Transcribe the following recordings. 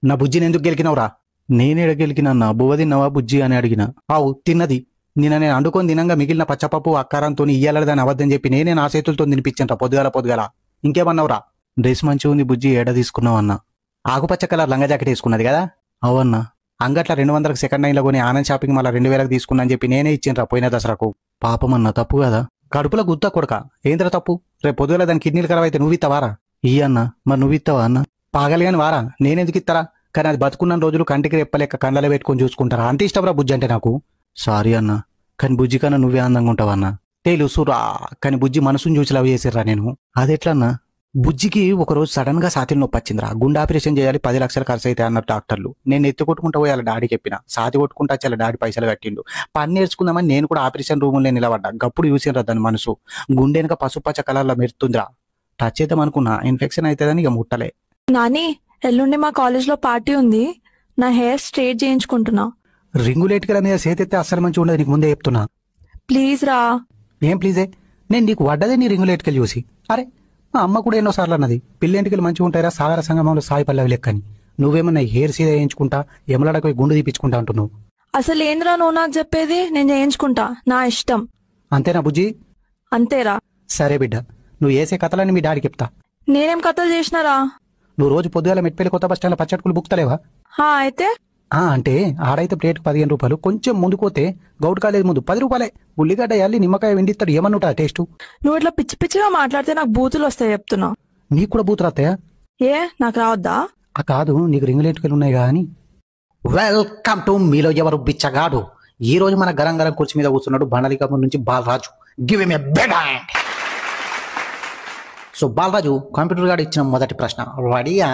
నా బుజ్జిని ఎందుకు గెలికినవురా? నేనేడ గెలికినా? బువ్వ తిన్నావా బుజ్జి అని అడిగిన. ఆవు తిన్నది. నేను అండుకొని తినంగా మిగిలిన పచ్చపప్పు అక్కారంతో ఇయ్యాలదని అబద్ధం చెప్పి నేనే నా చేతులతో తినిపించంట పొద్దుగాల. ఇంకేమన్నావురా? డ్రెస్ మంచిగా ఉంది బుజ్జి, ఏడ తీసుకున్నావన్నా? ఆకుపచ్చ కలర్ లంగా జాకెట్ వేసుకున్నది కదా? అవన్నా. అంగట్ల 200కి సెకండ్ లైన్లో కొని ఆనంద్ షాపింగ్ మళ్ళీ 2000కి తీసుకున్నా అని చెప్పి నేనే ఇచ్చిండ్రా పోయిన దసరాకు. పాపమన్నా, తప్పు కదా? కడుపులో గుత్త కొడక ఏంద్ర తప్పు? రేపు పొద్దుగల దాని కిడ్నీలు ఖరాబ్ అయితే నువ్వు ఇస్తావారా? అన్నా. మరి నువ్వు ఇస్తావా అన్న? పాగలి కానీ వారా, నేనెందుకు ఇస్తారా? కానీ అది బతుకున్న రోజులు కంటికి రెప్పలేక కళ్ళలో పెట్టుకొని చూసుకుంటారా? అంత ఇష్టంరా బుజ్జి అంటే నాకు. సారీ అన్న, కానీ బుజ్జి కన్నా నువ్వే అందంగా ఉంటావన్నా. తెలుసురా, కానీ బుజ్జి మనసుని చూసి లవ్ చేసిర్రా నేను. అదెట్లన్నా? బుజ్జికి ఒకరోజు సడన్ గా సాతి నొప్పి వచ్చిందిరా. గుండె ఆపరేషన్ చేయాలి, 10 లక్షలు ఖర్చు అయితే అన్నారు డాక్టర్లు. నేను ఎత్తి కొట్టుకుంటా పోయి వాళ్ళ డాడీ చెప్పిన. సాతి కొట్టుకుంటా వచ్చి వాళ్ళ డాడీ పైసలు కట్టిండు. పని నేర్చుకుందామని నేను కూడా ఆపరేషన్ రూములో నిలబడ్డా. గప్పుడు చూసినరా దాని మనసు. గుండె వెనక పసుపచ్చ కలర్లో మెరుతుందిరా. టచ్ చేద్దాం అనుకున్నా, ఇన్ఫెక్షన్ అవుతుందని ఇక ముట్టలే. నాని, ఎల్లుండి మా కాలేజ్లో పార్టీ ఉంది. నా హెయిర్ స్ట్రైట్ చేయించుకుంటున్నా. రింగులేటికల మీద చేతెత్తే అస్సలు మంచిగా ఉండదు, నీకు ముందే చెప్తున్నా. ప్లీజ్ రా. ఏం ప్లీజే? నేను నీకు వడ్డదే నీ రింగులేటికలు చూసి. అరే, మా అమ్మ కూడా ఎన్నోసార్లు అన్నది, పిల్లెంటికలు మంచిగా ఉంటాయిరా సాగర సంగమంలో సాయి పల్లవి లెక్కని. నువ్వేమన్నా హెయిర్ సీదా వేయించుకుంటా, ఎమలాడకు గుండు తీపించుకుంటా అంటున్నావు. అసలు ఏంద్రా నువ్వు నాకు చెప్పేది? నేను చేయించుకుంటా, నా ఇష్టం. అంతేనా బుజ్జి? అంతేరా. సరే బిడ్డ, నువ్వు వేసే కథలని మీ డాడీకి చెప్తా. నేనేం కథలు చేసినారా? నువ్వు రోజు పొద్దుగాల మెట్పల్లి కొత్త బస్ స్టాండ్లో పచ్చడికులు బుక్తలేవా? అయితే అంటే ఆడైతే ప్లేట్కి 15 రూపాయలు, కొంచెం ముందుకు పోతే గౌడ్ కాలేజ్ ముందు 10 రూపాయలే. ఉల్లిగడ్డ ఎల్లి నిమ్మకాయ వెండిస్తాడు, ఏమన్నుంటా టేస్ట్. నువ్వు ఇట్లా పిచ్చి పిచ్చిగా మాట్లాడితే నాకు బూతులు వస్తాయి చెప్తున్నా. నీకు కూడా బూతులు వస్తాయా? ఏ, నాకు రావద్దా? కాదు, నీకు రింగులేటుకలు ఉన్నాయి కానీ. వెల్కమ్ టు మీలో ఎవరు బిచ్చగాడు. ఈ రోజు మన గరం గరం కుర్చీ మీద కూర్చున్నాడు బండలికం నుంచి Balaraju. Give him a big hand. So Balaraju, computer గారు ఇచ్చిన మొదటి ప్రశ్న రెడీయా?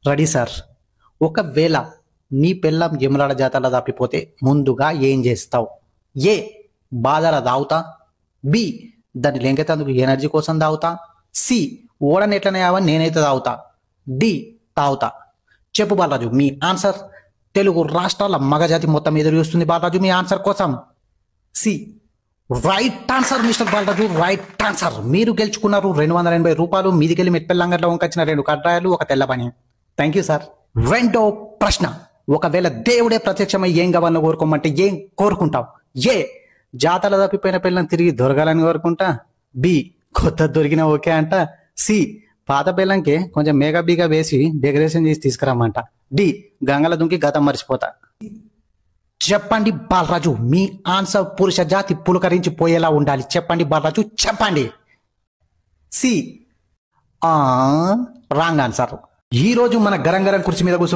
Ready sir. ఒకవేళ నీ పెళ్ళం యమలాడ జాతరలో తప్పిపోతే ముందుగా ఏం చేస్తావు? ఏ, బాధల దావుతా. బి, దాన్ని లెంకెతందుకు ఎనర్జీ కోసం తాగుతా. సి, ఓడని ఎట్లనే అవని నేనైతే తాగుతా. డి, తాగుతా. చెప్పు బాలరాజు మీ ఆన్సర్. తెలుగు రాష్ట్రాల మగజాతి మొత్తం ఎదురు చూస్తుంది బాలరాజు మీ ఆన్సర్ కోసం. C, right answer mister Balaraju, right answer. మీరు గెలుచుకున్నారు 280 రూపాయలు. మీదికెళ్ళి మెట్పెల్లంగట్లో వంకొచ్చిన 2 కడ్రాయలు, ఒక తెల్ల పని. Thank you sir. రెండో ప్రశ్న, ఒకవేళ దేవుడే ప్రత్యక్షమై ఏం కావాలని కోరుకోమంటే ఏం కోరుకుంటావు? ఏ, జాతర తప్పిపోయిన పిల్లని తిరిగి దొరకాలని కోరుకుంటా. బి, కొత్త దొరికిన ఓకే అంట. సి, పాత పిల్లంకి కొంచెం మేకబీగా వేసి డెకరేషన్ చేసి తీసుకురామంట. డి, గంగల దుంకి గతం మర్చిపోతా. చెప్పండి బాలరాజు మీ ఆన్సర్. పురుష జాతి పులకరించి పోయేలా ఉండాలి. చెప్పండి బాలరాజు, చెప్పండి. C, wrong answer. ఈ రోజు మన గరం గరం కుర్చీ మీద కూర్చున్న